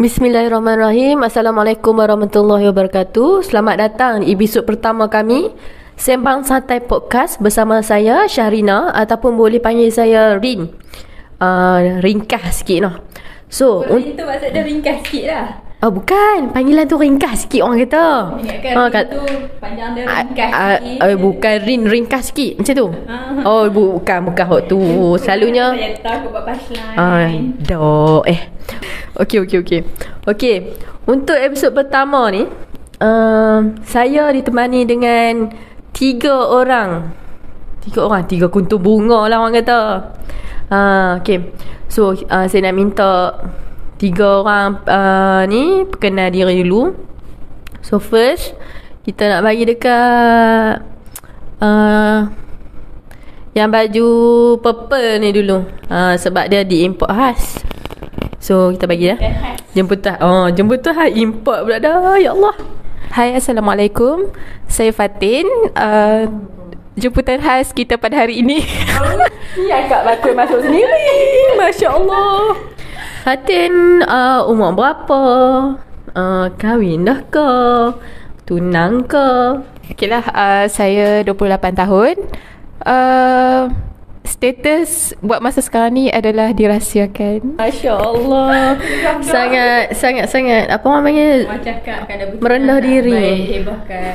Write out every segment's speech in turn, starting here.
Bismillahirrahmanirrahim. Assalamualaikum warahmatullahi wabarakatuh. Selamat datang di episod pertama kami Sembang Santai Podcast bersama saya Syahrina, ataupun boleh panggil saya Rin. Ringkas sikit noh. So, itu maksud dia ringkas sikit lah. Bukan, panggilan tu ringkas sikit orang kata. Ingatkan tu panjang dia ringkas sikit. Bukan ringkas sikit macam tu. Bukan hot tu. Selalunya saya tahu buat punchline. Okey. Untuk episod pertama ni, saya ditemani dengan tiga kuntum bunga lah orang kata. Okay. So saya nak minta tiga orang ni perkenal diri dulu. So first, kita nak bagi dekat yang baju purple ni dulu, sebab dia diimport khas. So kita bagi dah. Jemputan khas import pula dah. Ya Allah. Hai, Assalamualaikum. Saya Fatin. Jemputan khas kita pada hari ini. Ya, Kak bakul masuk sendiri. Masya Allah. Fatin umur berapa? Kahwin dah ke? Tunang ke? Okeylah, saya 28 tahun. Status buat masa sekarang ni adalah dirahsiakan. Masya Allah. Sangat apa orang panggil, merendah diri.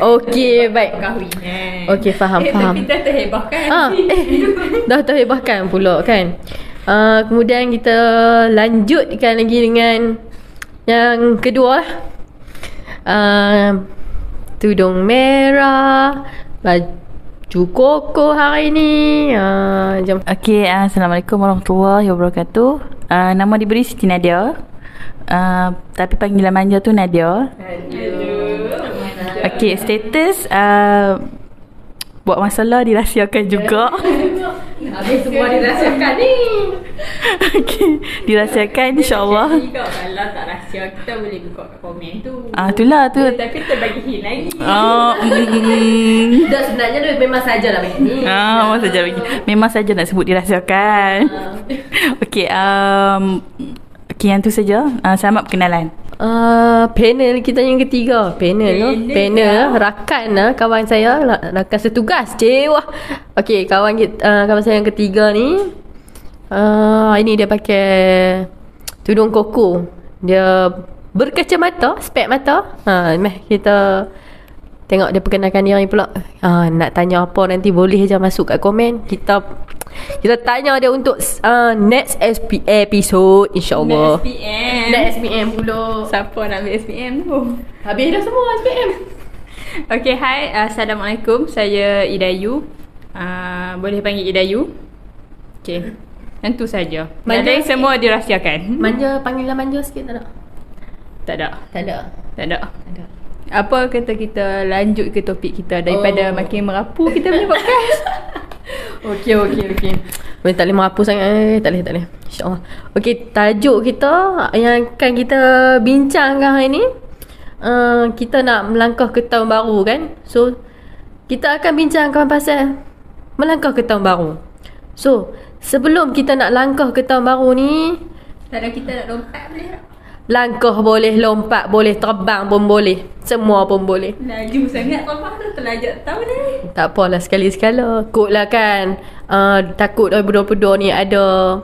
Okey, baik. Kahwinan. Okey, faham. Tapi kita terhebahkan. Dah terhebahkan pula kan. Kemudian kita lanjutkan lagi dengan yang kedua. Tudung merah, baju koko hari ni. Jom. Okey, Assalamualaikum warahmatullahi wabarakatuh. Nama diberi Siti Nadia. Tapi panggilan manja tu Nadia. Okey, status buat masalah dirahsiakan juga. Habis semua dirahsiakan ni. Okey, dirahsiakan insya-Allah. Kalau tak rahsia, kita boleh buka kat komen tu. Itulah tu. Tapi kita bagi hint lagi. Dah sebenarnya dia memang sajalah begini. Memang saja nak sebut dirahsiakan. Okey, yang tu saja. Selamat perkenalan. Panel kita yang ketiga. Panel rakan kawan saya, rakan setugas. Wah. Okey, kawan saya yang ketiga ni, ini dia pakai tudung koko. Dia berkacamata, spek mata. Meh kita tengok dia perkenalkan diri pula. Nak tanya apa nanti boleh je masuk kat komen. Kita tanya dia untuk next episode, insyaAllah. Next SPM pula. Siapa nak ambil SPM tu? Habis dah semua SPM. Okay, hai. Assalamualaikum. Saya Idayu. Boleh panggil Idayu. Okay. Tentu saja. Yang semua dirahsiakan. Panggilan manja sikit tak ada? Tak ada. Apa kata kita lanjut ke topik kita daripada makin merapu kita punya podcast. Okey. Boleh tak boleh merapu sangat. Tak boleh. InsyaAllah. Okey, tajuk kita yang akan kita bincangkan hari ni, kita nak melangkah ke tahun baru kan. So kita akan bincangkan pasal melangkah ke tahun baru. So sebelum kita nak langkah ke tahun baru ni, kalau kita nak lompat boleh tak? Langkah boleh, lompat boleh, terbang pun boleh. Semua pun boleh. Laju sangat terbang tu, terlajak tahun ni. Tak apalah, sekali-sekala. Kot lah kan. Takut 2022 ni ada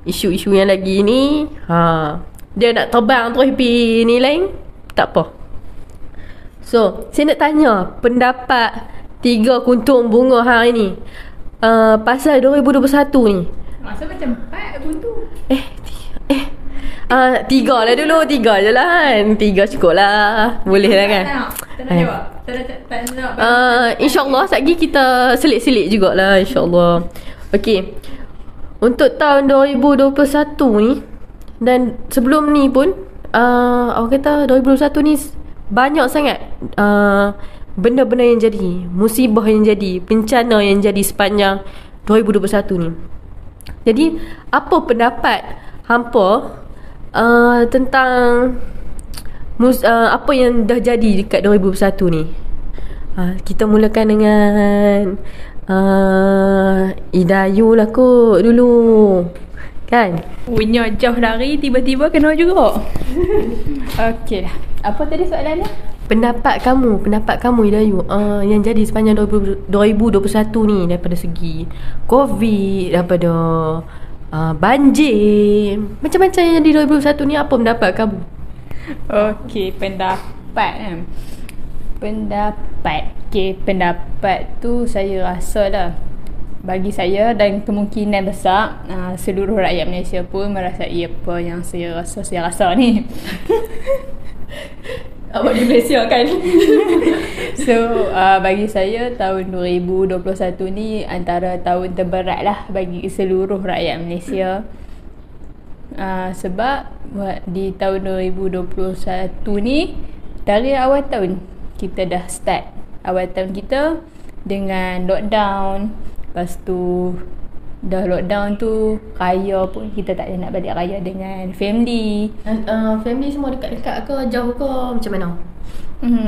isu-isu yang lagi ni. Dia nak terbang terus pergi ni lain. Tak apa. So, saya nak tanya pendapat tiga kuntum bunga hari ni, pasal 2021 ni. Masa macam 4 kuntum. Tiga lah dulu. Tiga je lah kan. Tiga cukup lah. Boleh lah kan. Tak nak jawab. Tak nak jawab. InsyaAllah satgi kita selit-selit jugalah, InsyaAllah. Okey, untuk tahun 2021 ni dan sebelum ni pun, orang kata 2021 ni banyak sangat benda-benda yang jadi, musibah yang jadi, bencana yang jadi sepanjang 2021 ni. Jadi apa pendapat hampa tentang apa yang dah jadi dekat 2021 ni? Kita mulakan dengan Idayu lah kot dulu. Kan? Punya jauh lari tiba-tiba kena juga. Okey lah. Apa tadi soalannya? Pendapat kamu Hidayu, yang jadi sepanjang 2021 ni, daripada segi COVID, daripada banjir, macam-macam yang jadi 2021 ni, apa pendapat kamu? Okey, pendapat kan. Pendapat tu saya rasa lah, bagi saya dan kemungkinan besar seluruh rakyat Malaysia pun merasai apa yang saya rasa ni. Awak di Malaysia kan? So bagi saya tahun 2021 ni antara tahun terberat lah bagi seluruh rakyat Malaysia. Sebab di tahun 2021 ni, dari awal tahun kita dah start awal tahun kita dengan lockdown. Lepas tu dah lockdown tu, raya pun kita tak nak balik raya dengan family. Family semua dekat-dekat ke, jauh ke, macam mana?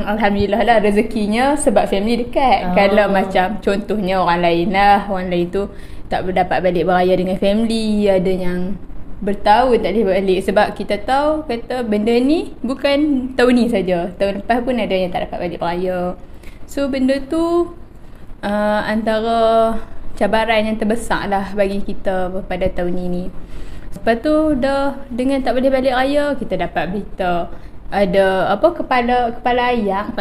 Alhamdulillah lah rezekinya sebab family dekat. Kalau macam contohnya orang lain tu tak dapat balik beraya dengan family, ada yang bertahun tak boleh balik sebab kita tahu kata benda ni bukan tahun ni saja, tahun lepas pun ada yang tak dapat balik beraya. So benda tu antara cabaran yang terbesar lah bagi kita pada tahun ini. Lepas tu dah dengan tak boleh balik raya, kita dapat berita ada apa kepala ayak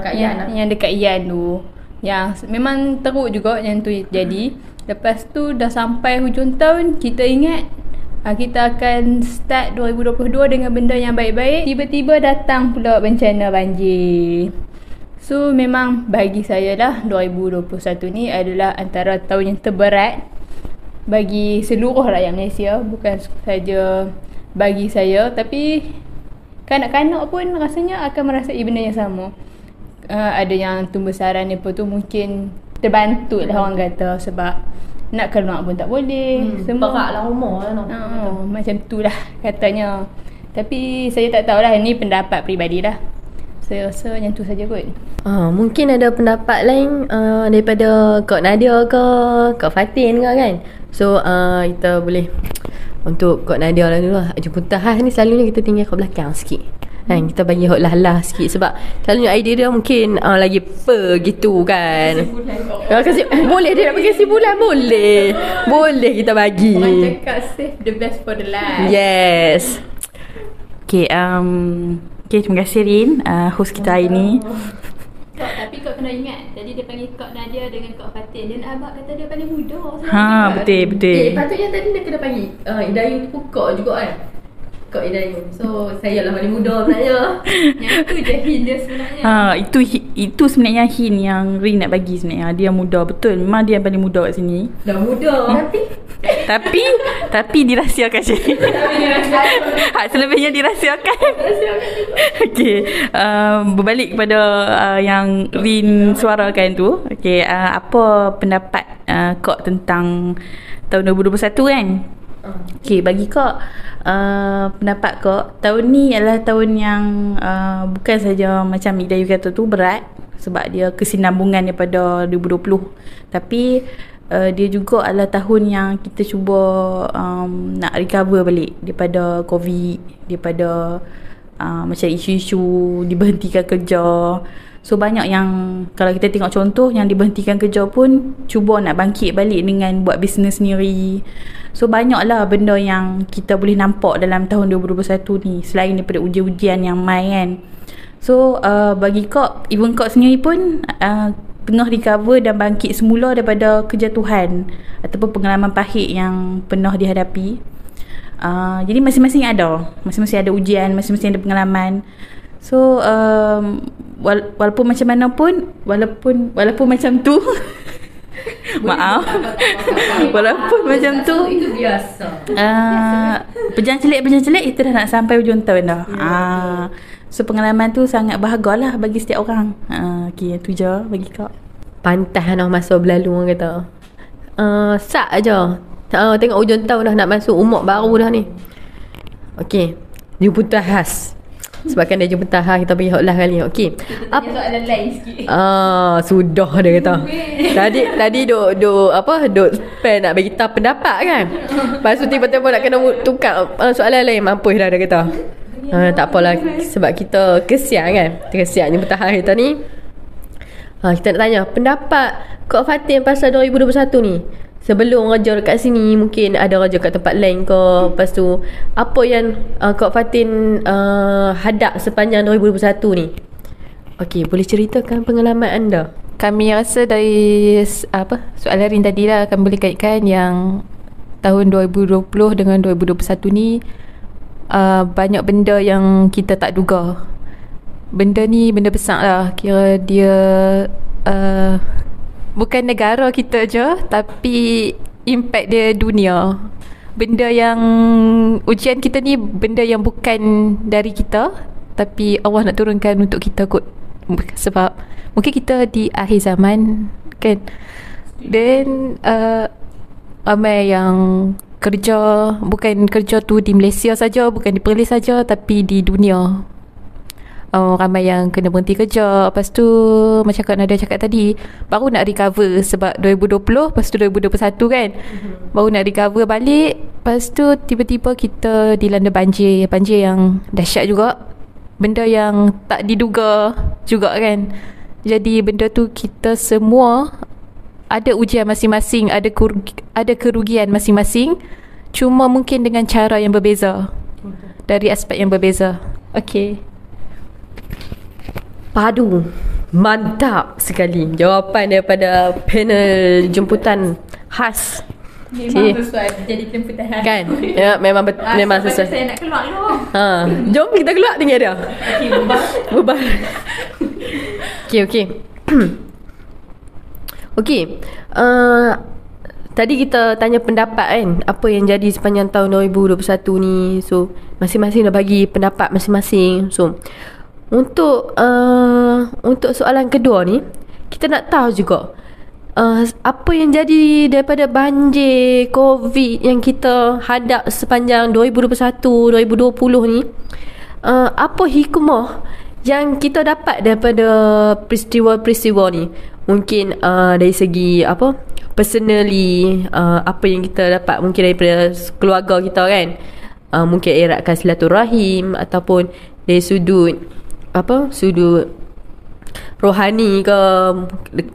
Kak Yan yang dekat Yan tu, yang memang teruk juga yang tu jadi. Lepas tu dah sampai hujung tahun, kita ingat kita akan start 2022 dengan benda yang baik-baik, tiba-tiba datang pula bencana banjir. So memang bagi saya lah 2021 ni adalah antara tahun yang terberat bagi seluruh rakyat Malaysia, bukan saja bagi saya, tapi kanak-kanak pun rasanya akan merasai benda yang sama. Ada yang tumbuh saran apa tu mungkin terbantu lah orang kata, sebab nak keluar pun tak boleh. Semua lah rumah kan. Macam tu lah katanya. Tapi saya tak tahulah, ni pendapat peribadi lah. Saya rasa yang tu saja kot. Mungkin ada pendapat lain daripada Kak Nadia ke Kak Fatin ke kan. So kita boleh untuk Kak Nadia lah dulu lah. Jemputan khas ni selalunya kita tinggal kat belakang sikit kan, kita bagi lah sikit sebab selalunya idea dia mungkin lagi gitu kan. Boleh dia nak bagi kesimpulan, boleh kita bagi. Orang cakap save the best for the last. Yes. Okay, terima kasih Rin, host kita hari ni. Tapi kau kena ingat, tadi dia panggil Kak Nadia dengan Kak Fatin, dan abang kata dia paling muda. Betul. Patutnya tadi dia kena panggil Hidayu tu Kak juga kan. Kak Hidayu. So saya lah paling muda sebenarnya. Yang tu je hint dia sebenarnya. Itu sebenarnya hint yang Rin nak bagi sebenarnya. Dia muda, betul. Memang dia yang paling muda kat sini. Dah muda. Tapi dirahsiakan je. Selebihnya dirahsiakan. Okey, berbalik kepada yang Rin suarakan tu. Okey, apa pendapat Kak tentang tahun 2021 kan? Okey, bagi Kak, pendapat Kak, tahun ni adalah tahun yang bukan saja macam Hidayu kata tu berat sebab dia kesinambungan daripada 2020, tapi dia juga adalah tahun yang kita cuba nak recover balik daripada COVID, daripada macam isu-isu diberhentikan kerja. So banyak yang, kalau kita tengok contoh yang diberhentikan kerja pun cuba nak bangkit balik dengan buat bisnes sendiri. So banyaklah benda yang kita boleh nampak dalam tahun 2021 ni, selain daripada ujian-ujian yang main kan. So bagi Kak, even Kak sendiri pun tengah recover dan bangkit semula daripada kejatuhan ataupun pengalaman pahit yang pernah dihadapi. Jadi masing-masing ada ujian, masing-masing ada pengalaman. So walaupun macam mana pun, walaupun macam tu maaf, walaupun macam tu, itu biasa. Berjalan celik kita dah nak sampai hujung tahun dah. So pengalaman tu sangat berharga lah bagi setiap orang. Okay, tu je bagi Kak. Pantas nak masa berlalu orang kata. Sak aja. Tengok hujung tahun dah nak masuk umur baru dah ni. Okay, jemputan khas. Sebabkan dia jemputan khas, kita bagi hotlah kali ni. Okay, apa soalan lain sikit. sudah dia kata. Tadi duk spend nak bagi tahu pendapat kan. Lepas tu tiba-tiba nak kena tukar soalan lain. Mampus dah dia kata. Tak apalah, sebab kita kesian kan. Kesian jemputan hari kita ni. Kita nak tanya pendapat Kak Fatin pasal 2021 ni. Sebelum kerja dekat sini, mungkin ada kerja kat tempat lain ke. Lepas tu, apa yang Kak Fatin hadap sepanjang 2021 ni? Okey, boleh ceritakan pengalaman anda? Kami rasa dari soalan Rin tadi lah, kami boleh kaitkan yang tahun 2020 dengan 2021 ni banyak benda yang kita tak duga. Benda ni benda besar lah. Kira dia bukan negara kita je, tapi impact dia dunia. Benda yang ujian kita ni benda yang bukan dari kita, tapi Allah nak turunkan untuk kita kot. Sebab mungkin kita di akhir zaman kan. Dan ramai yang kerja, bukan kerja tu di Malaysia saja, bukan di Perlis saja, tapi di dunia. Ramai yang kena berhenti kerja. Lepas tu macam Kak Nadia cakap tadi, baru nak recover sebab 2020, lepas tu 2021 kan. Baru nak recover balik. Lepas tu tiba-tiba kita dilanda banjir. Banjir yang dahsyat juga. Benda yang tak diduga juga kan. Jadi benda tu kita semua ada ujian masing-masing, ada kerugian masing-masing. Cuma mungkin dengan cara yang berbeza, dari aspek yang berbeza. Okey. Padu. Mantap sekali jawapan daripada panel jemputan khas. Memang sesuai jadi jemputan khas kan. Ya, memang memang sesuai. Saya nak keluar dulu. Jom kita keluar dengan dia. Okey, bubar. Okey. Okey. Tadi kita tanya pendapat kan, apa yang jadi sepanjang tahun 2021 ni. So masing-masing dah bagi pendapat masing-masing. So untuk soalan kedua ni, kita nak tahu juga apa yang jadi daripada banjir COVID yang kita hadap sepanjang 2021 2020 ni. Apa hikmah yang kita dapat daripada peristiwa-peristiwa ni. Mungkin dari segi personally, apa yang kita dapat mungkin daripada keluarga kita kan. Mungkin eratkan silaturahim, ataupun dari sudut rohani ke,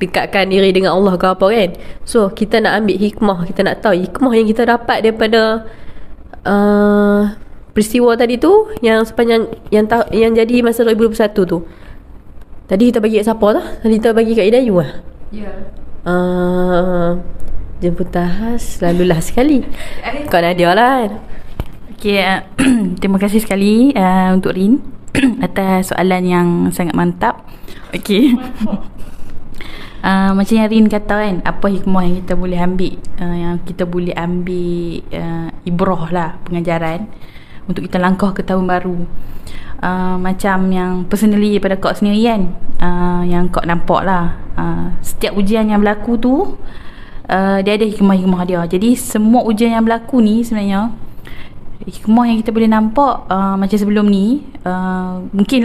dekatkan diri dengan Allah ke apa kan. So kita nak ambil hikmah, kita nak tahu hikmah yang kita dapat daripada peristiwa tadi tu, yang sepanjang yang jadi masa 2021 tu. Tadi kita bagi kat siapa lah? Tadi kita bagi kat Idayu lah. Ya. Jemputan khas selalulah sekali. Kau Nadia lah kan. Okay, terima kasih sekali untuk Rin atas soalan yang sangat mantap. Okay. Macam yang Rin kata kan, apa hikmah yang kita boleh ambil, yang kita boleh ambil ibrah lah, pengajaran untuk kita langkah ke tahun baru. Macam yang personally daripada Kak sendiri kan, yang Kak nampak lah, setiap ujian yang berlaku tu dia ada hikmah-hikmah dia. Jadi semua ujian yang berlaku ni sebenarnya hikmah yang kita boleh nampak. Macam sebelum ni, mungkin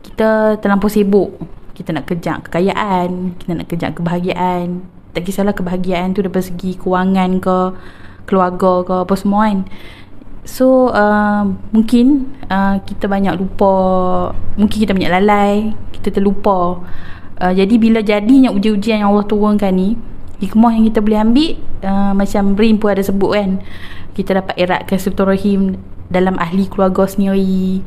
kita terlampau sibuk. Kita nak kejar kekayaan, kita nak kejar kebahagiaan. Tak kisahlah kebahagiaan tu daripada segi kewangan ke, keluarga ke, apa semua kan. So mungkin kita banyak lupa, mungkin kita banyak lalai, kita terlupa. Jadi bila jadinya ujian-ujian yang Allah turunkan ni, hikmah yang kita boleh ambil, macam Rin pun ada sebut kan, kita dapat eratkan silaturahim dalam ahli keluarga sendiri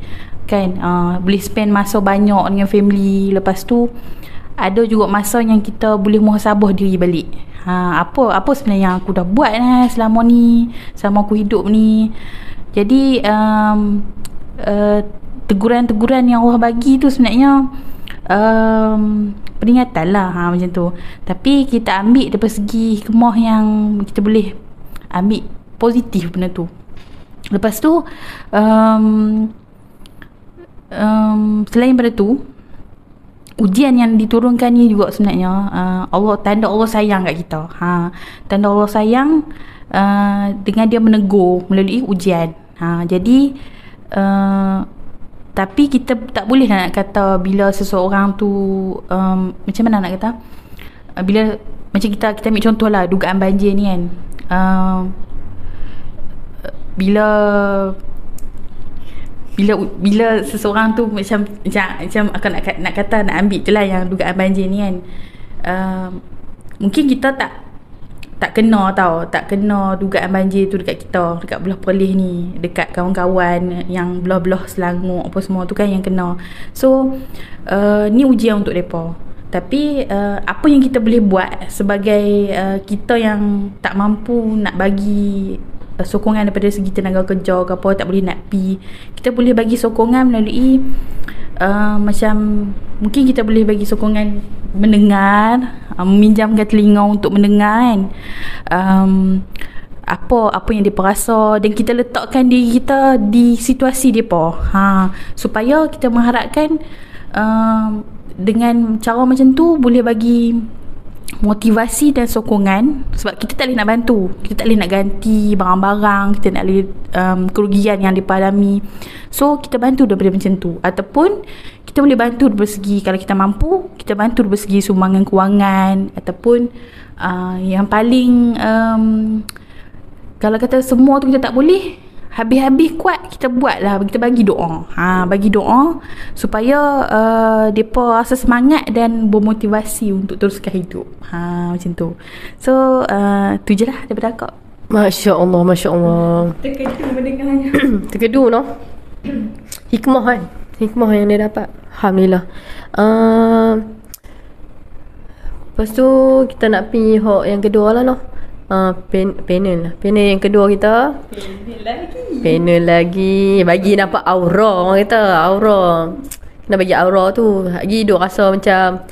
kan. Boleh spend masa banyak dengan family. Lepas tu ada juga masa yang kita boleh muhasabah diri balik. Apa sebenarnya yang aku dah buat selama ni, selama aku hidup ni. Jadi teguran-teguran yang Allah bagi tu sebenarnya peringatan lah, macam tu. Tapi kita ambil daripada segi hikmah yang kita boleh ambil positif benda tu. Lepas tu selain daripada tu, ujian yang diturunkan ni juga sebenarnya tanda Allah sayang kat kita. Tanda Allah sayang dengan dia menegur melalui ujian. Jadi tapi kita tak boleh nak kata bila seseorang tu macam mana nak kata, bila macam kita ambil contoh lah dugaan banjir ni kan. bila seseorang tu macam akan nak kata nak ambil tu lah yang dugaan banjir ni kan, mungkin kita tak kena dugaan banjir tu dekat kita, dekat belah Perlis ni, dekat kawan-kawan yang belah-belah Selangor apa semua tu kan yang kena. So ni ujian untuk mereka. Tapi apa yang kita boleh buat sebagai kita yang tak mampu nak bagi sokongan daripada segi tenaga kerja ke apa, tak boleh nak pi, kita boleh bagi sokongan melalui macam mungkin kita boleh bagi sokongan mendengar, meminjamkan telinga untuk mendengar kan, apa yang depa rasa, dan kita letakkan diri kita di situasi depa, supaya kita mengharapkan dengan cara macam tu boleh bagi motivasi dan sokongan. Sebab kita tak boleh nak bantu, kita tak boleh nak ganti barang-barang, kita nak boleh kerugian yang dipadami. So kita bantu daripada macam tu, ataupun kita boleh bantu dari segi, kalau kita mampu, kita bantu dari segi sumbangan kewangan, ataupun yang paling kalau kata semua tu kita tak boleh, habis-habis kuat kita buat lah, kita bagi doa. Bagi doa supaya mereka rasa semangat dan bermotivasi untuk teruskan hidup. Macam tu. So tu je lah daripada akak. Masya Allah, Masya Allah. Terkedu mendengarnya. Terkedu no. Hikmah kan, hikmah yang dia dapat. Alhamdulillah. Lepas tu kita nak pergi hok yang kedua lah no. Panel yang kedua kita. Panel lagi bagi nampak aura, orang kata aura. Kena bagi aura tu lagi duk rasa macam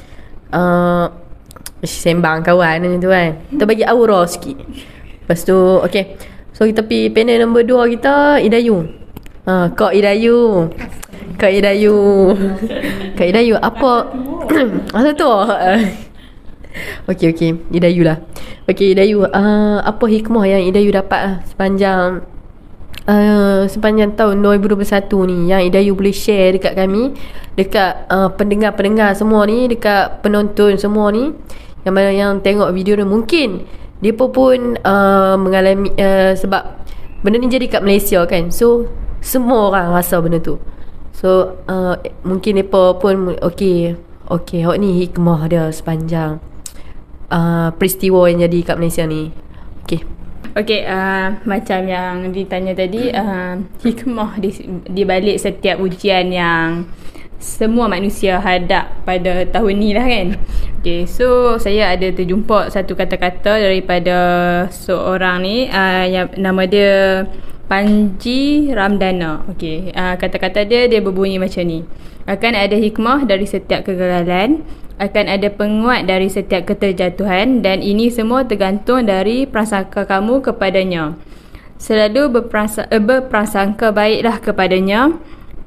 sembang kawan macam tu kan. Kita bagi aura sikit. Lepas tu okay, so kita pergi panel nombor 2 kita, Idayu. Kak Idayu. Kak Idayu apa masa tu Okey, Idayu lah. Okey, Idayu, apa hikmah yang Idayu dapat lah sepanjang tahun 2021 ni, yang Idayu boleh share dekat kami, dekat pendengar-pendengar semua ni, dekat penonton semua ni, yang mana yang tengok video ni, mungkin mereka pun mengalami sebab benda ni jadi kat Malaysia kan. So semua orang rasa benda tu. So mungkin mereka pun okey, awak ni hikmah dia sepanjang peristiwa yang jadi kat Malaysia ni. Okey, macam yang ditanya tadi, hikmah di balik setiap ujian yang semua manusia hadap pada tahun ni lah kan. Okey, so saya ada terjumpa satu kata-kata daripada seorang ni, yang nama dia Panji Ramdana. Okey, kata-kata dia berbunyi macam ni. Akan ada hikmah dari setiap kegagalan, akan ada penguat dari setiap keterjatuhan, dan ini semua tergantung dari prasangka kamu kepadanya. Selalu berprasangka baiklah kepadanya.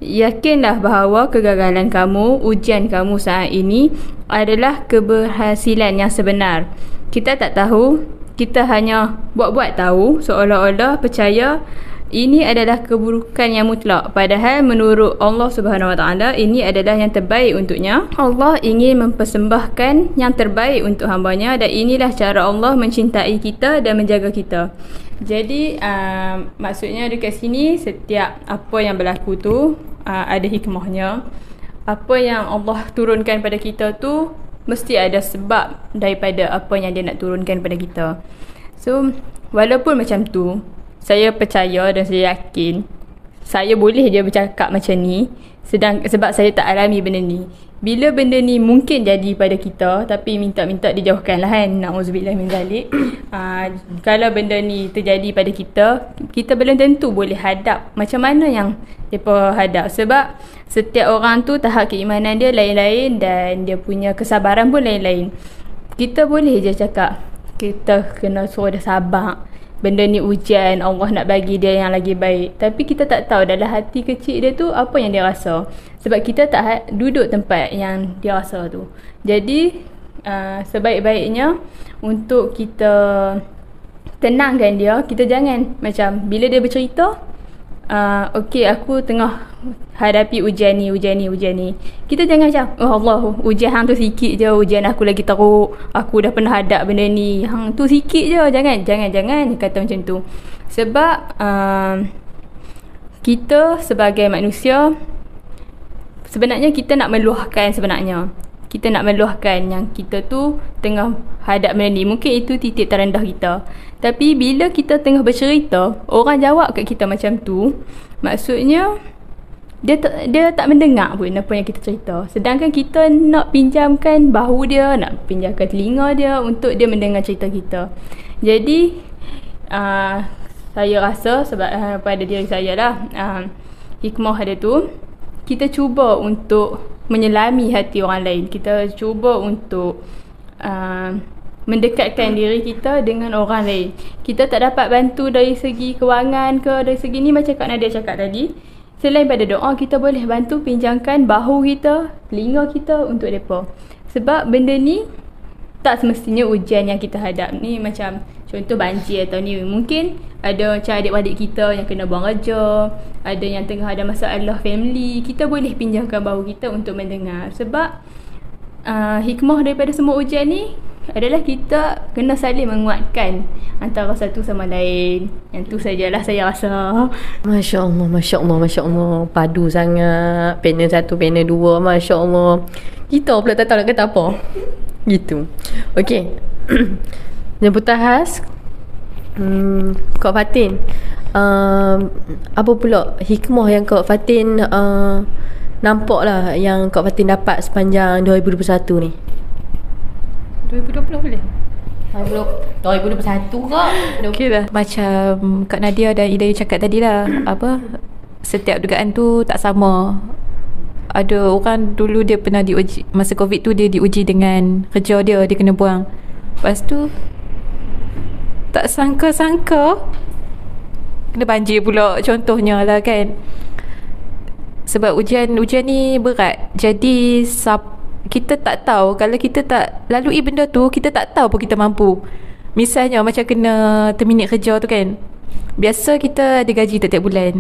Yakinlah bahawa kegagalan kamu, ujian kamu saat ini adalah keberhasilan yang sebenar. Kita tak tahu, kita hanya buat-buat tahu, seolah-olah percaya ini adalah keburukan yang mutlak, padahal menurut Allah Subhanahu Wa Taala ini adalah yang terbaik untuknya. Allah ingin mempersembahkan yang terbaik untuk hamba-Nya, dan inilah cara Allah mencintai kita dan menjaga kita. Jadi maksudnya dekat sini, setiap apa yang berlaku tu ada hikmahnya. Apa yang Allah turunkan pada kita tu mesti ada sebab daripada apa yang Dia nak turunkan pada kita. So walaupun macam tu, saya percaya dan saya yakin saya boleh je bercakap macam ni sebab saya tak alami benda ni. Bila benda ni mungkin jadi pada kita, tapi minta dijauhkan lah kan. Na'udzubillah min zalik. Kalau benda ni terjadi pada kita belum tentu boleh hadap macam mana yang mereka hadap. Sebab setiap orang tu tahap keimanan dia lain-lain, dan dia punya kesabaran pun lain-lain. Kita boleh je cakap kita kena suruh dia sabar, benda ni ujian, Allah nak bagi dia yang lagi baik. Tapi kita tak tahu dalam hati kecil dia tu apa yang dia rasa, sebab kita tak duduk tempat yang dia rasa tu. Jadi sebaik-baiknya untuk kita tenangkan dia. Kita jangan macam bila dia bercerita, okey aku tengah hadapi ujian ni. Kita jangan macam, oh Allah, ujian hang tu sikit je, ujian aku lagi teruk, aku dah pernah hadap benda ni, hang tu sikit je. Jangan kata macam tu. Sebab kita sebagai manusia, sebenarnya kita nak meluahkan sebenarnya. Kita nak meluahkan yang kita tu tengah hadap benda ni. Mungkin itu titik terendah kita. Tapi bila kita tengah bercerita, orang jawab kat kita macam tu, maksudnya dia tak mendengar pun apa yang kita cerita. Sedangkan kita nak pinjamkan bahu dia, nak pinjamkan telinga dia untuk dia mendengar cerita kita. Jadi saya rasa sebab pada diri saya lah, hikmah ada tu, kita cuba untuk menyelami hati orang lain. Kita cuba untuk mendekatkan diri kita dengan orang lain. Kita tak dapat bantu dari segi kewangan ke, dari segi ni macam Kak Nadia cakap tadi, selain pada doa, kita boleh bantu pinjamkan bahu kita, telinga kita untuk mereka. Sebab benda ni tak semestinya ujian yang kita hadap ni macam contoh banjir atau ni. Mungkin ada macam adik-adik kita yang kena buang kerja, ada yang tengah ada masalah family. Kita boleh pinjamkan bahu kita untuk mendengar. Sebab hikmah daripada semua ujian ni adalah kita kena saling menguatkan antara satu sama lain. Yang tu sajalah saya rasa. Masya Allah, Masya Allah, Masya Allah. Padu sangat. Panel 1, panel 2. Masya Allah. Kita pula tak tahu nak kata apa. Gitu. Okay. Jemputan khas, Kak Fatin, apa pula hikmah yang Kak Fatin nampak lah, yang Kak Fatin dapat sepanjang 2021 ni? 2020 boleh? 2021 kak? Okay lah. Macam Kak Nadia dan Ida cakap tadi lah, apa, setiap dugaan tu tak sama. Ada orang dulu dia pernah diuji, masa COVID tu dia diuji dengan kerja dia kena buang. Lepas tu tak sangka-sangka kena banjir pula contohnya lah kan. Sebab ujian ni berat. Jadi kita tak tahu, kalau kita tak lalui benda tu, kita tak tahu pun kita mampu. Misalnya macam kena terminate kerja tu kan, biasa kita ada gaji tiap-tiap bulan.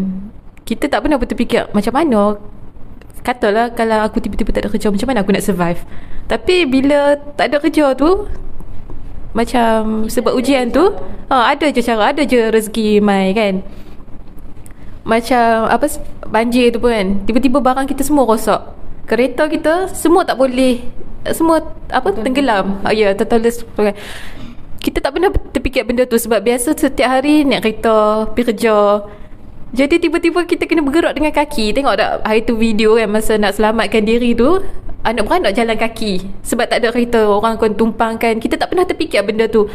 Kita tak pernah berfikir macam mana, katalah kalau aku tiba-tiba tak ada kerja, macam mana aku nak survive. Tapi bila tak ada kerja tu, macam sebab ujian tu, ada je cara, ada je rezeki mai kan. Macam apa, banjir tu pun kan, tiba-tiba barang kita semua rosak, kereta kita semua tak boleh, semua apa, tenggelam. Ya, tertulis kan. Kita tak pernah terfikir benda tu sebab biasa setiap hari naik kereta pergi kerja. Jadi tiba-tiba kita kena bergerak dengan kaki. Tengok tak hari tu video kan, masa nak selamatkan diri tu, anak-beranak jalan kaki sebab tak ada kereta, orang akan tumpangkan. Kita tak pernah terfikir benda tu.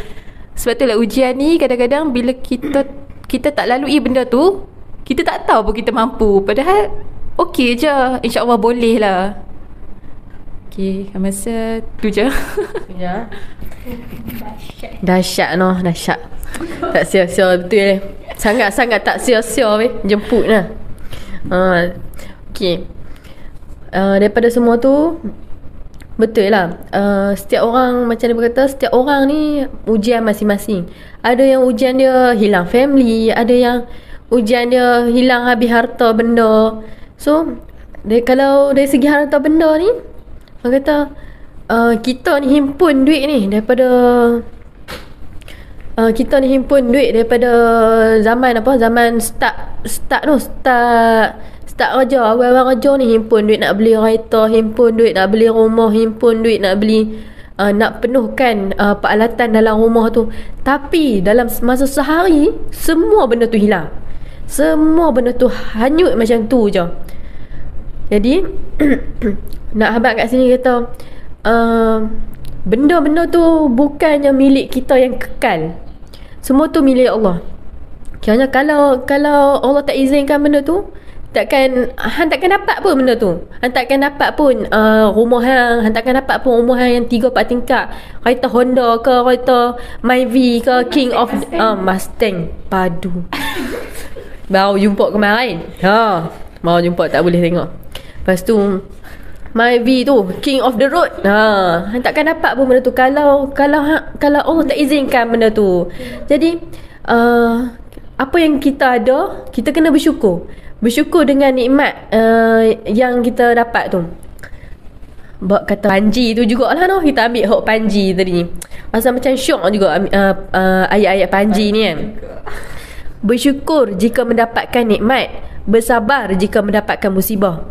Sebab tu lah ujian ni, kadang-kadang bila kita tak lalui benda tu, kita tak tahu pun kita mampu. Padahal okey je, insya-Allah boleh lah. Okey, masa tu je. Ya. Dahsyat noh, dahsyat. Tak sia-sia betul. Sangat-sangat tak sia-sia jemput lah. Okey. Daripada semua tu, betul lah, setiap orang macam dia berkata, setiap orang ni ujian masing-masing. Ada yang ujian dia hilang family, ada yang ujian dia hilang habis harta benda. So kalau dari segi harta benda ni, orang kata kita ni himpun duit ni daripada zaman apa, zaman start kerja, awal-awal kerja ni himpun duit nak beli kereta, himpun duit nak beli rumah, himpun duit nak beli nak penuhkan peralatan dalam rumah tu. Tapi dalam masa sehari, semua benda tu hilang. Semua benda tu hanyut macam tu je. Jadi nak habaq kat sini kata, benda-benda tu bukannya milik kita yang kekal. Semua tu milik Allah. Kiranya kalau Allah tak izinkan benda tu, Han takkan dapat pun benda tu. Han takkan dapat pun rumah Han takkan dapat pun rumah yang 3-4 tingkat, kereta Honda ke, kereta Myvi ke, King of Mustang padu. Baru jumpa kemarin. Baru jumpa, tak boleh tengok. Lepas tu Myvi tu King of the road. Han takkan dapat pun benda tu kalau Allah tak izinkan benda tu. Jadi apa yang kita ada, kita kena bersyukur. Bersyukur dengan nikmat yang kita dapat tu. Kata Panji tu jugalah noh, kita ambil hok Panji tadi ni. Pasal macam syok juga ayat-ayat Panji ni kan. Bersyukur jika mendapatkan nikmat, bersabar jika mendapatkan musibah.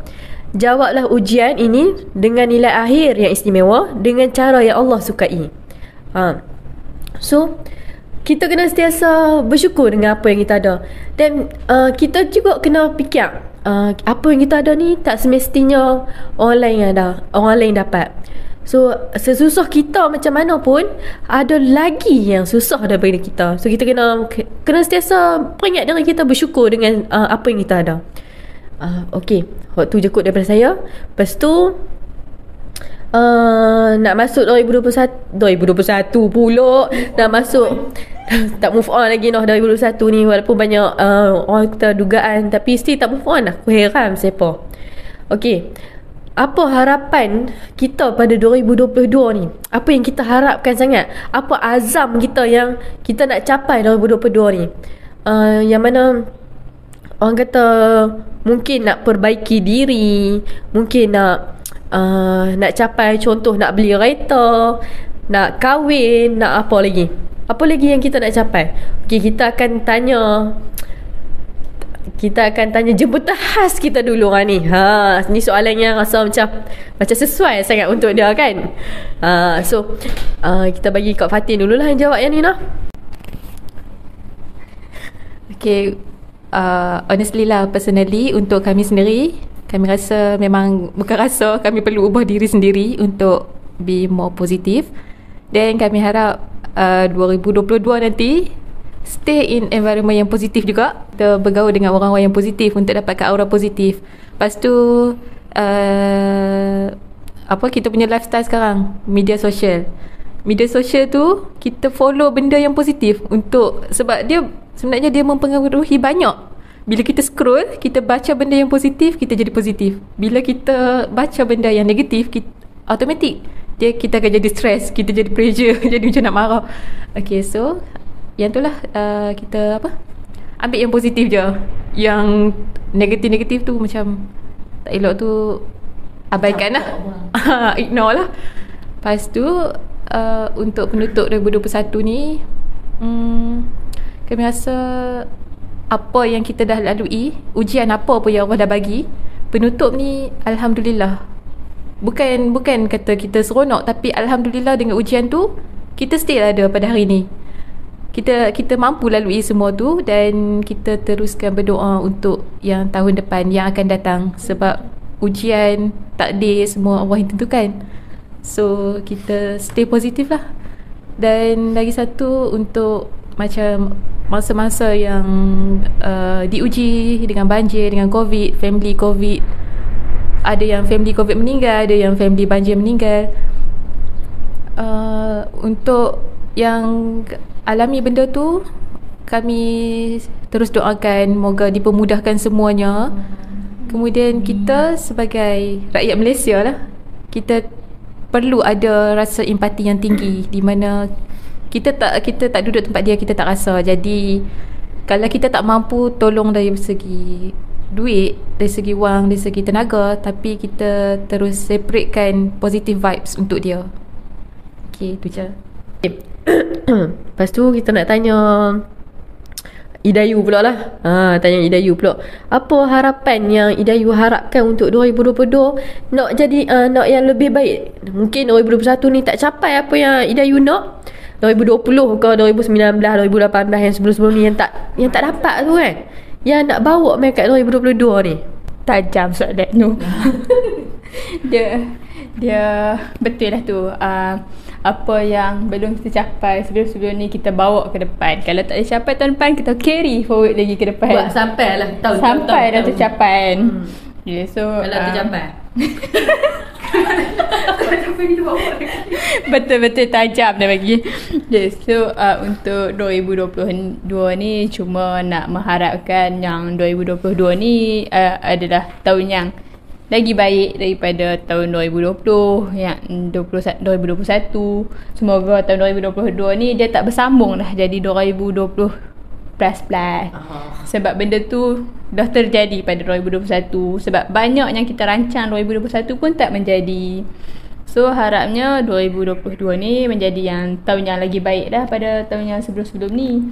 Jawablah ujian ini dengan nilai akhir yang istimewa dengan cara yang Allah sukai. So kita kena sentiasa bersyukur dengan apa yang kita ada. Dan kita juga kena fikir apa yang kita ada ni tak semestinya orang lain dapat. So sesusah kita macam mana pun ada lagi yang susah daripada kita. So kita kena sentiasa peringat diri kita bersyukur dengan apa yang kita ada. Okey, waktu je kot daripada saya. Lepas tu nak masuk 2021 pula. Nak masuk tak move on lagi 2021 ni. Walaupun banyak orang kata dugaan, tapi still tak move on. Aku heran siapa. Okey, apa harapan kita pada 2022 ni? Apa yang kita harapkan sangat? Apa azam kita yang kita nak capai 2022 ni? Yang mana orang kata mungkin nak perbaiki diri, mungkin nak capai, contoh nak beli kereta, nak kahwin, nak apa lagi? Apa lagi yang kita nak capai? Okey, kita akan tanya jemputan khas kita dulu ni. Ni soalan yang rasa macam sesuai sangat untuk dia kan. So kita bagi Kak Fatin dululah yang jawab yang ni nah. Okay, honestly lah, personally untuk kami sendiri, kami rasa memang, bukan rasa, kami perlu ubah diri sendiri untuk be more positif. Dan kami harap 2022 nanti stay in environment yang positif juga. Kita bergaul dengan orang-orang yang positif untuk dapatkan aura positif. Lepas tu kita punya lifestyle sekarang, media sosial tu kita follow benda yang positif sebab dia sebenarnya dia mempengaruhi banyak. Bila kita scroll, kita baca benda yang positif, kita jadi positif. Bila kita baca benda yang negatif, automatik kita akan jadi stress, kita jadi pressure, jadi macam nak marah. Okay, so yang tu lah, kita ambil yang positif je. Yang negatif-negatif tu macam tak elok tu abaikan lah. Ignore lah. Lepas tu untuk penutup 2021 ni, kami rasa apa yang kita dah lalui, ujian apa pun yang Allah dah bagi, penutup ni alhamdulillah. Bukan kata kita seronok, tapi alhamdulillah dengan ujian tu kita still ada pada hari ni. Kita mampu lalui semua tu, dan kita teruskan berdoa untuk yang tahun depan yang akan datang, sebab ujian, takdir semua Allah yang tentukan. So kita stay positif lah. Dan lagi satu, untuk macam masa-masa yang diuji dengan banjir, dengan COVID, family COVID, ada yang family COVID meninggal, ada yang family banjir meninggal. Untuk yang alami benda tu, kami terus doakan moga dipermudahkan semuanya. Kemudian kita sebagai rakyat Malaysia lah, kita perlu ada rasa empati yang tinggi, di mana kita tak duduk tempat dia, kita tak rasa. Jadi kalau kita tak mampu tolong dari segi duit, dari segi wang, dari segi tenaga, tapi kita terus separatekan positive vibes untuk dia. Okay, tu je. Lepas tu kita nak tanya Idayu pula lah. Tanya Idayu pula, apa harapan yang Idayu harapkan untuk 2022? Nak jadi nak yang lebih baik. Mungkin 2021 ni tak capai apa yang Idayu nak. 2020 ke 2019, 2018 yang sebelum-sebelum ni yang tak dapat tu kan, yang nak bawa mereka kat 2022 ni. Tajam soalan tu. Dia betul lah tu. Apa yang belum kita capai sebelum-sebelum ni, kita bawa ke depan. Kalau tak dicapai tahun depan, kita carry forward lagi ke depan. Buat sampai lah sampai dah tercapai. Yeah, so kalau tercapai betul-betul tajam dah bagi. Yes, so untuk 2022 ni cuma nak mengharapkan yang 2022 ni adalah tahun yang lagi baik daripada tahun 2020, yang 2021. Semoga tahun 2022 ni dia tak bersambung dah jadi 2020 plus. Sebab benda tu dah terjadi pada 2021. Sebab banyak yang kita rancang 2021 pun tak menjadi. So harapnya 2022 ni menjadi yang tahun yang lagi baik dah pada tahun yang sebelum-sebelum ni.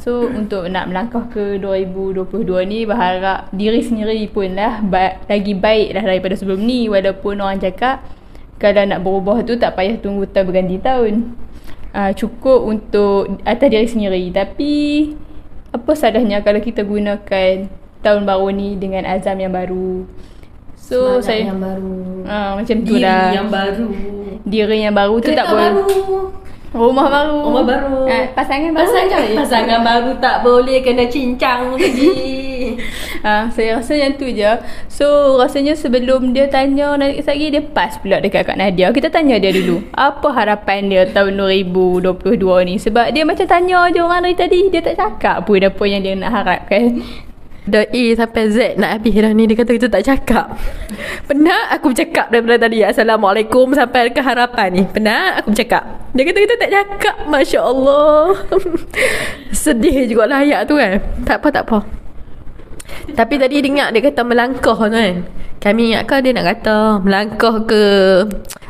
So untuk nak melangkah ke 2022 ni, berharap diri sendiri pun lah lagi baik lah daripada sebelum ni. Walaupun orang cakap kalau nak berubah tu tak payah tunggu tahun berganti tahun, cukup untuk atas diri sendiri. Tapi apa salahnya kalau kita gunakan tahun baru ni dengan azam yang baru. So Semangat saya yang baru, macam tu diri lah. yang baru, Diri yang baru tu tak kereta boleh. baru, Rumah baru. rumah baru, Pasangan baru. pasangan baru tak boleh kena cincang lagi. Saya rasa yang tu je. So rasanya sebelum dia tanya nak lagi, dia pas pula dekat Kak Nadia. Kita tanya dia dulu, apa harapan dia tahun 2022 ni. Sebab dia macam tanya je orang dari tadi, dia tak cakap pun apa yang dia nak harapkan. Dah A sampai Z nak habis dah ni. Dia kata kita tak cakap. Penat aku bercakap daripada tadi, Assalamualaikum sampai ke harapan ni. Penat aku bercakap. Dia kata kita tak cakap. Masya Allah. Sedih jugalah ayat tu kan. Tak apa. Tapi tadi dia ingat, dia kata melangkah tu kan. Kami ingat dia nak kata melangkah ke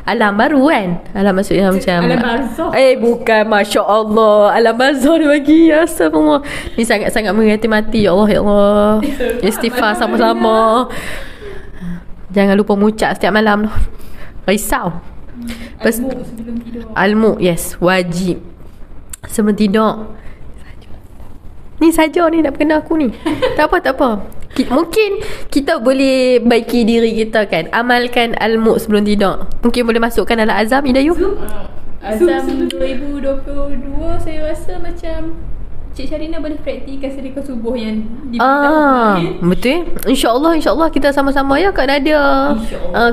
alam baru kan. Alam maksudnya macam Alam barzakh. bukan, Masya Allah. Alam barzakh dia bagi. Astagfirullah. Ni sangat-sangat menghati mati. Ya Allah, ya Allah. Istighfar sama-sama. Jangan lupa mengucap setiap malam tu. Risau. Sebelum tidur. Al-Mu', yes, wajib. Sebelum tidur. Ni saja ni nak kena aku ni. Tak apa. Mungkin kita boleh baiki diri kita kan. Amalkan Al-Mu' sebelum tidur. Mungkin boleh masukkan dalam azam, Ida Yu. Azam 2022 saya rasa macam Cik Syarina boleh praktikkan sedekah subuh yang Betul. InsyaAllah kita sama-sama ya Kak Nadia,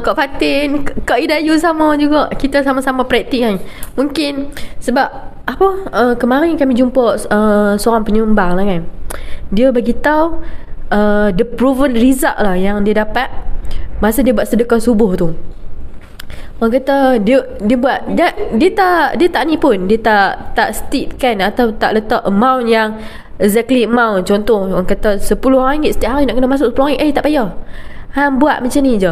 Kak Fatin, Kak Ida Yu sama juga. Kita sama-sama praktik kan. Mungkin sebab kemarin kami jumpa seorang penyumbang lah kan. Dia bagi tahu the proven result lah yang dia dapat masa dia buat sedekah subuh tu. Orang kata dia buat dia tak ni pun, dia tak stick kan, atau tak letak amount yang exactly amount. Contoh orang kata RM10 setiap hari nak kena masuk RM10. Tak payah. Hang buat macam ni je.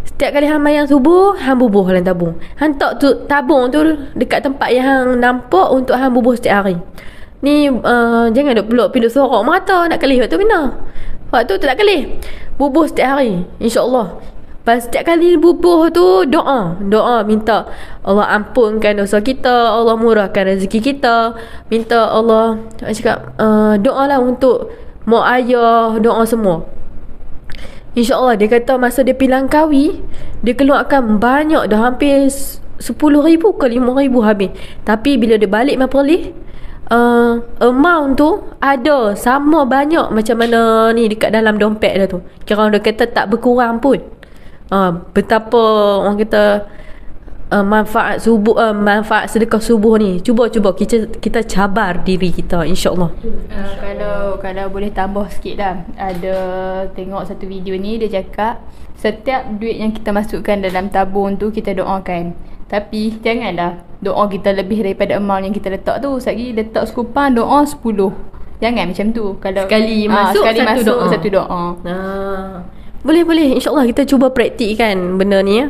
Setiap kali hang mayang subuh, hang bubuh dalam tabung. Hang tak tu tabung tu dekat tempat yang hang nampak untuk hang bubuh setiap hari. Ni jangan duk peluk pindu sorok mata nak kelih waktu bina. Waktu tu tak kelih. Bubuh setiap hari, insya-Allah. Pas setiap kali bubuh tu doa minta Allah ampunkan dosa kita, Allah murahkan rezeki kita, minta Allah cakap doa lah untuk mak ayah, doa semua. InsyaAllah. Dia kata masa dia pergi Langkawi, dia keluarkan banyak dah, hampir 10,000 ke 5,000 habis. Tapi bila dia balik Perlis, amount tu ada sama banyak macam mana ni dekat dalam dompet dia tu. Kira dia kata tak berkurang pun. Betapa orang kata manfaat sedekah subuh ni. Cuba kita cabar diri kita, insya-Allah. Kalau boleh tambah sikit dah. Ada tengok satu video ni, dia cakap setiap duit yang kita masukkan dalam tabung tu kita doakan. Tapi janganlah doa kita lebih daripada amount yang kita letak tu. Sekali letak sekupang doa 10. Jangan macam tu. Kalau Sekali masuk satu doa. Boleh, insya-Allah kita cuba praktikkan benda ni ya.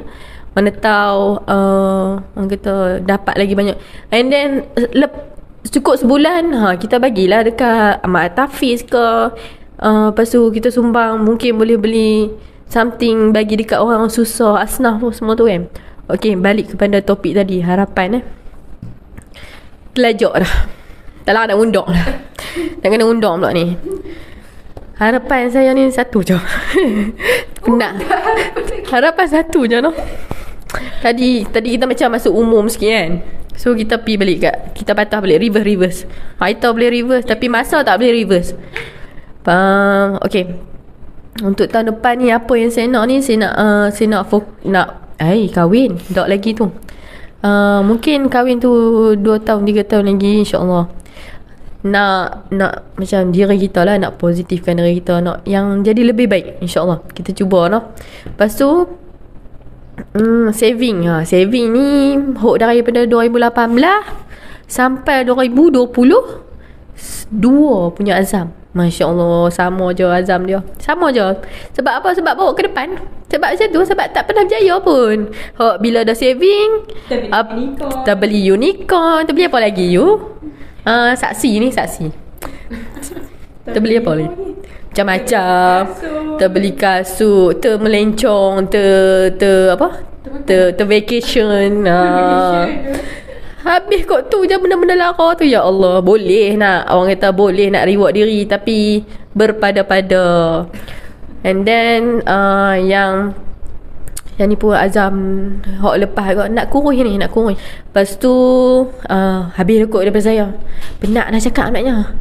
Mana tahu orang kata dapat lagi banyak. And then cukup sebulan kita bagilah dekat Amat Tafiz ke. Lepas tu kita sumbang, mungkin boleh beli something bagi dekat orang susah, asnaf semua tu kan. Okey, balik kepada topik tadi, harapan Telajak dah. Tak lah nak undang dah. Nak kena undang pula ni. Harapan saya ni satu je. Penat. Harapan satu je no. Tadi kita macam masuk umum sikit kan. So kita pergi balik kita patah balik reverse. Kita boleh reverse tapi masa tak boleh reverse. Okay. Untuk tahun depan ni apa yang saya nak ni, saya nak kahwin. Tak lagi tu. Mungkin kahwin tu 2 tahun 3 tahun lagi, insya-Allah. Nak macam diri kita lah, nak positifkan diri kita, nak yang jadi lebih baik, insya-Allah. Kita cuba lah. Lepas tu saving ni daripada 2018 sampai 2020 2 punya azam. Masya Allah, sama je azam dia. Sama je. Sebab apa? Sebab bawa ke depan. Sebab macam tu. Sebab tak pernah berjaya pun. Bila dah saving, kita beli unicorn. Kita beli apa lagi you? Saksi ni saksi. Terbeli apa lagi? Macam-macam. Terbeli kasut, termelencong, vacation. Habis kot tu je benda-benda lara tu. Ya Allah, boleh nak, orang kata boleh nak reward diri, tapi berpada-pada. And then yang ni pun azam hak lepas kot, nak kurus. Lepas tu habis lekuk daripada saya. Penat nak cakap anaknya.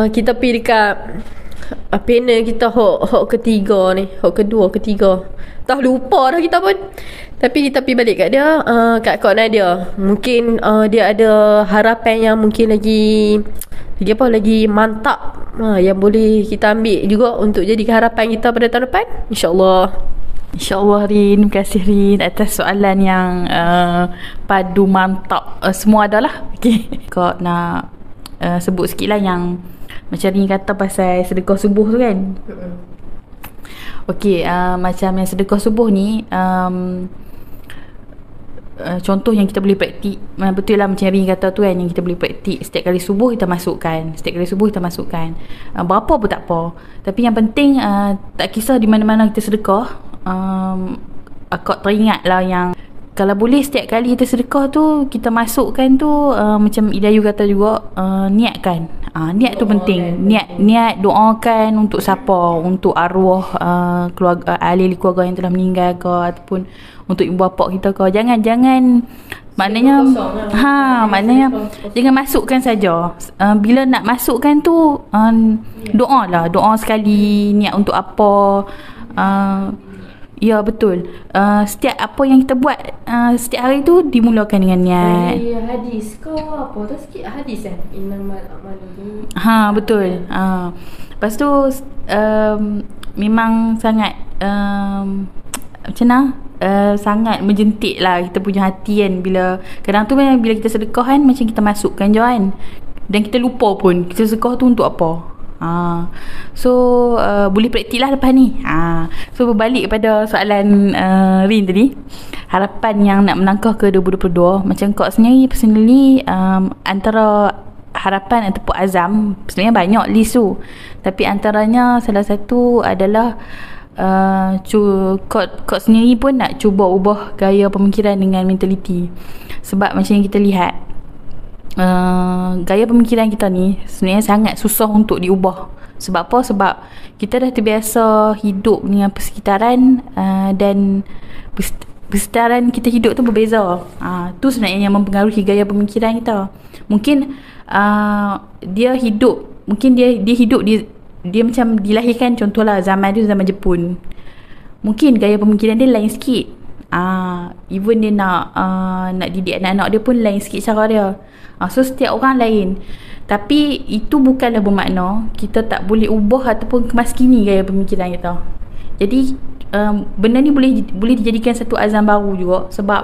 Kita pergi dekat panel kita hak ketiga ni, hak kedua ketiga. Dah lupa dah kita pun. Tapi kita pergi balik kat dia, kat Kak Nadia. Mungkin dia ada harapan yang mungkin lagi mantap, yang boleh kita ambil juga untuk jadi harapan kita pada tahun depan, InsyaAllah. InsyaAllah Rin. Terima kasih Rin atas soalan yang padu mantap. Semua adalah okay. Kau nak sebut sikit lah yang macam Rin kata pasal sedekah subuh tu kan. Okay, macam yang sedekah subuh ni, contoh yang kita boleh praktik, betul lah macam Rin kata tu kan, yang kita boleh praktik setiap kali subuh kita masukkan, berapa pun tak apa. Tapi yang penting tak kisah di mana-mana kita sedekah, akak teringat lah yang kalau boleh setiap kali kita sedekah tu kita masukkan tu, macam Idayu kata juga, niatkan. Niat tu penting. Niat doakan untuk siapa, untuk arwah keluarga, ahli keluarga yang telah meninggal ke, ataupun untuk ibu bapa kita ke. Jangan maknanya maknanya jangan masukkan saja. Bila nak masukkan tu, doa sekali, niat untuk apa. Ya betul. Setiap apa yang kita buat setiap hari tu dimulakan dengan niat. Hadis ke apa tu sikit hadis kan. Innamal a'malu. Betul. Lepas tu memang sangat macam mana? Sangat menjentik lah kita punya hati kan. Bila kadang tu bila kita sedekah kan, macam kita masukkan je kan, dan kita lupa pun kita sedekah tu untuk apa. So boleh praktik lah lepas ni. So berbalik kepada soalan Rin tadi, harapan yang nak melangkah ke 2022, macam kau sendiri personally, antara harapan ataupun azam, sebenarnya banyak list tu, tapi antaranya salah satu adalah kau sendiri pun nak cuba ubah gaya pemikiran dengan mentaliti. Sebab macam yang kita lihat, gaya pemikiran kita ni sebenarnya sangat susah untuk diubah. Sebab apa? Sebab kita dah terbiasa hidup dengan persekitaran, dan persekitaran kita hidup tu berbeza. Tu sebenarnya yang mempengaruhi gaya pemikiran kita. Mungkin dia hidup, mungkin dia hidup dia macam dilahirkan, contohlah zaman tu zaman Jepun, mungkin gaya pemikiran dia lain sikit. Even dia nak didik anak-anak dia pun lain sikit cara dia. So setiap orang lain. Tapi itu bukanlah bermakna kita tak boleh ubah ataupun kemaskini gaya pemikiran kita. Jadi benda ni boleh dijadikan satu azam baru juga. Sebab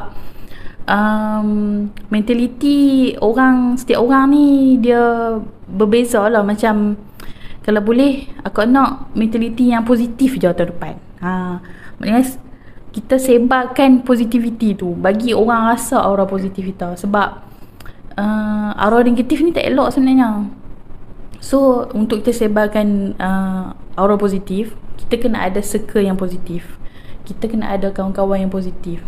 mentaliti orang, setiap orang ni dia berbeza lah. Macam kalau boleh aku nak mentaliti yang positif je tahun depan. Maknanya kita sebarkan positivity tu, bagi orang rasa aura positif kita. Sebab aura negatif ni tak elok sebenarnya. So untuk kita sebarkan aura positif, kita kena ada circle yang positif, kita kena ada kawan-kawan yang positif.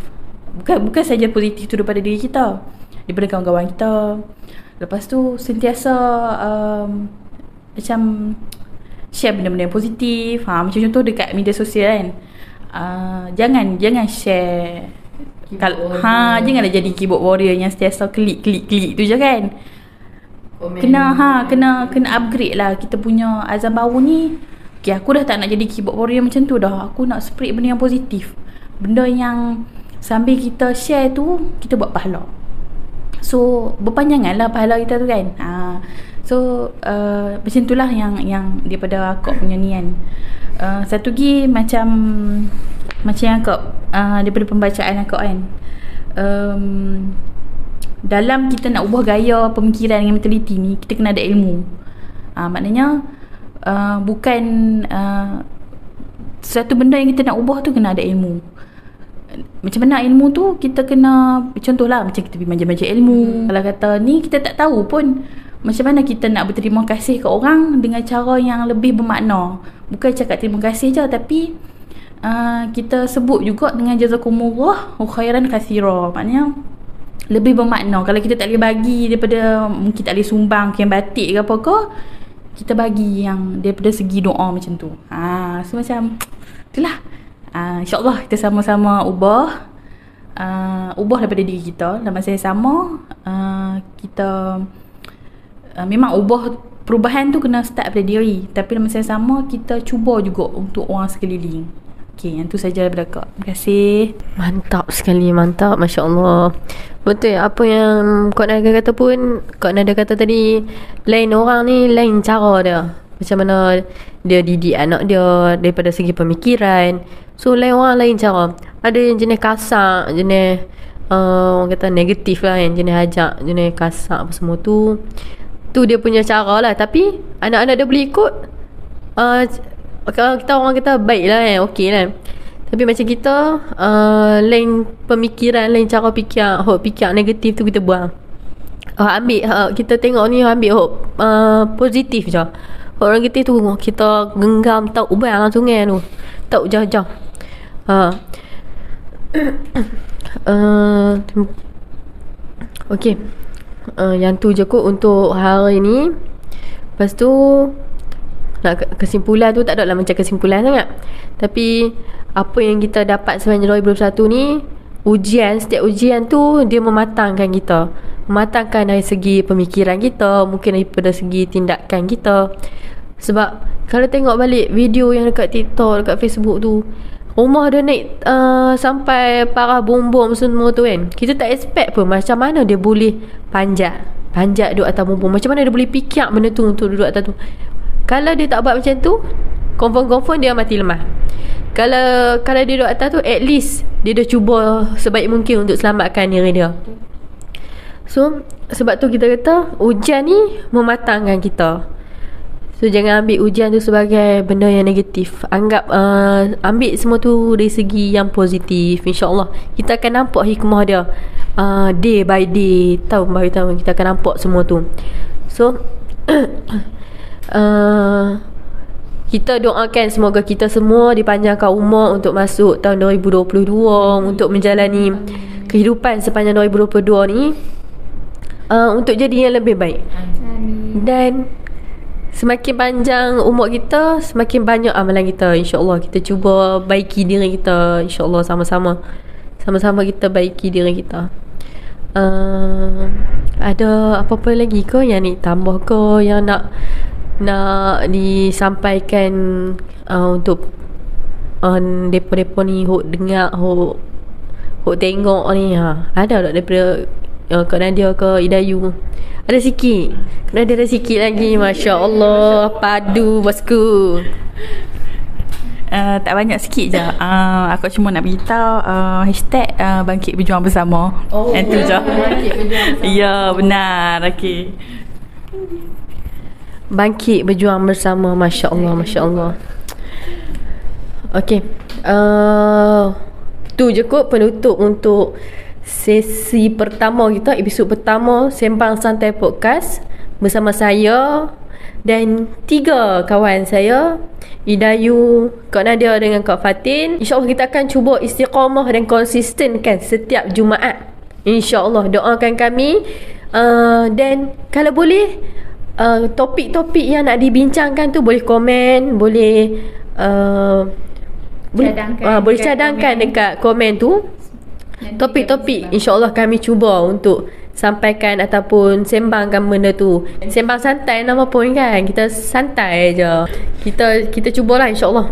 Bukan saja positif tu daripada diri kita, daripada kawan-kawan kita. Lepas tu sentiasa macam share benda-benda yang positif. Macam contoh dekat media sosial kan, jangan share janganlah jadi keyboard warrior yang sentiasa klik tu je kan. Kena upgrade lah kita punya azam baru ni. Okay, aku dah tak nak jadi keyboard warrior macam tu dah. Aku nak spread benda yang positif, benda yang sambil kita share tu kita buat pahala. So berpanjangan lah pahala kita tu kan. So macam itulah yang daripada akak punya ni kan. Satu lagi macam yang akak daripada pembacaan akak kan, dalam kita nak ubah gaya pemikiran dengan mentaliti ni, kita kena ada ilmu. Maknanya bukan satu benda yang kita nak ubah tu kena ada ilmu. macam mana ilmu tu kita kena, contohlah macam kita pergi majlis-majlis ilmu. Kalau kata ni kita tak tahu pun macam mana kita nak berterima kasih ke orang dengan cara yang lebih bermakna. Bukan cakap terima kasih je, tapi kita sebut juga dengan jazakumullah khairan katsira. Maknanya lebih bermakna. Kalau kita tak boleh bagi daripada, mungkin tak boleh sumbang kain batik ke apa ke, kita bagi yang daripada segi doa macam tu. So macam itulah. InsyaAllah kita sama-sama ubah daripada diri kita. Dalam masa yang sama, kita memang perubahan tu kena start daripada diri, tapi dalam masa yang sama kita cuba juga untuk orang sekeliling. Okay, yang tu saja daripada Kak. Terima kasih. Mantap sekali, mantap. Masya Allah. Betul, apa yang Kak Nadia kata pun, Kak Nadia kata tadi, lain orang ni, lain cara dia. Macam mana dia didik anak dia daripada segi pemikiran. So lain orang, lain cara. Ada yang jenis kasar, jenis orang kata negatif lah, yang jenis ajak, jenis kasar apa semua tu dia punya cara lah. Tapi anak-anak dia boleh ikut. Kalau kita orang kata baik lah kan, okey lah. Tapi macam kita lain pemikiran, lain cara fikir, fikir negatif tu kita buang. Ambil kita tengok ni, ambil positif je. Orang negatif tu kita genggam, tak ubah langsung kan tu, tak jauh-jauh. Okey. Yang tu je kot untuk hari ni. Lepas tu nak kesimpulan tu tak adalah macam kesimpulan sangat, tapi apa yang kita dapat sepanjang 2021 ni, setiap ujian tu dia mematangkan kita, mematangkan dari segi pemikiran kita, mungkin daripada segi tindakan kita. Sebab kalau tengok balik video yang dekat TikTok, dekat Facebook tu, rumah dia naik sampai parah bom-bom semua tu kan, kita tak expect pun macam mana dia boleh panjat duduk atas bom-bom, macam mana dia boleh fikir benda tu untuk duduk atas tu. Kalau dia tak buat macam tu, confirm dia mati lemah. Kalau dia duduk atas tu, at least dia dah cuba sebaik mungkin untuk selamatkan diri dia. So sebab tu kita kata ujian ni mematangkan kita. So jangan ambil ujian tu sebagai benda yang negatif. Anggap ambil semua tu dari segi yang positif. InsyaAllah kita akan nampak hikmah dia day by day, tahun by tahun, kita akan nampak semua tu. So kita doakan semoga kita semua dipanjangkan umur untuk masuk tahun 2022, untuk menjalani kehidupan sepanjang 2022 ni untuk jadi yang lebih baik. Dan semakin panjang umur kita, semakin banyak amalan kita. InsyaAllah kita cuba baiki diri kita. InsyaAllah sama-sama kita baiki diri kita. Ada apa-apa lagi ke yang ni tambah ke, yang nak disampaikan untuk depa-depa ni hok dengar, hok tengok ni, ada tak daripada Kak Nadia ke Idayu? Ada sikit. Kak Nadia ada sikit lagi. Masya Allah, padu bosku. Tak banyak, sikit je. Aku cuma nak beritahu hashtag bangkit berjuang bersama. Itu je. Bangkit berjuang bersama. Ya, benar. Okey. Bangkit berjuang bersama. Masya Allah, Masya Allah. Okey, tu je kot penutup untuk sesi pertama kita, episod pertama Sembang Santai Podcast bersama saya dan 3 kawan saya, Idayu, Kak Nadia dengan Kak Fatin. InsyaAllah kita akan cuba istiqamah dan konsistenkan setiap Jumaat. InsyaAllah doakan kami. Dan kalau boleh, topik-topik yang nak dibincangkan tu boleh komen, boleh cadangkan dekat komen tu. Topik-topik InsyaAllah kami cuba untuk sampaikan ataupun sembangkan benda tu. Sembang santai nama pun kan, kita santai je. Kita cubalah InsyaAllah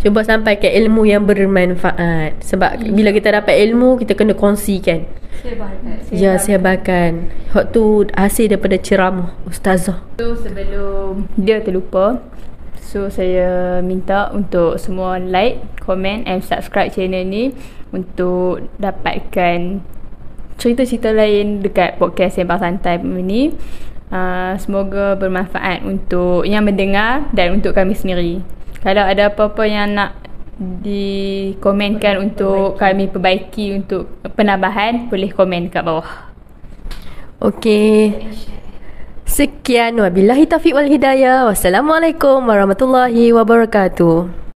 cuba sampaikan ilmu yang bermanfaat. Sebab bila kita dapat ilmu, kita kena kongsikan. Sebarkan. Hak tu hasil daripada ceramah ustazah. So sebelum dia terlupa, so saya minta untuk semua like, komen and subscribe channel ni untuk dapatkan cerita-cerita lain dekat podcast Sembang Santai ni. Semoga bermanfaat untuk yang mendengar dan untuk kami sendiri. Kalau ada apa-apa yang nak dikomenkan untuk kami perbaiki. Untuk penambahan boleh komen kat bawah. Okey. Sekian, wabillahi taufiq wal hidayah. Wassalamualaikum warahmatullahi wabarakatuh.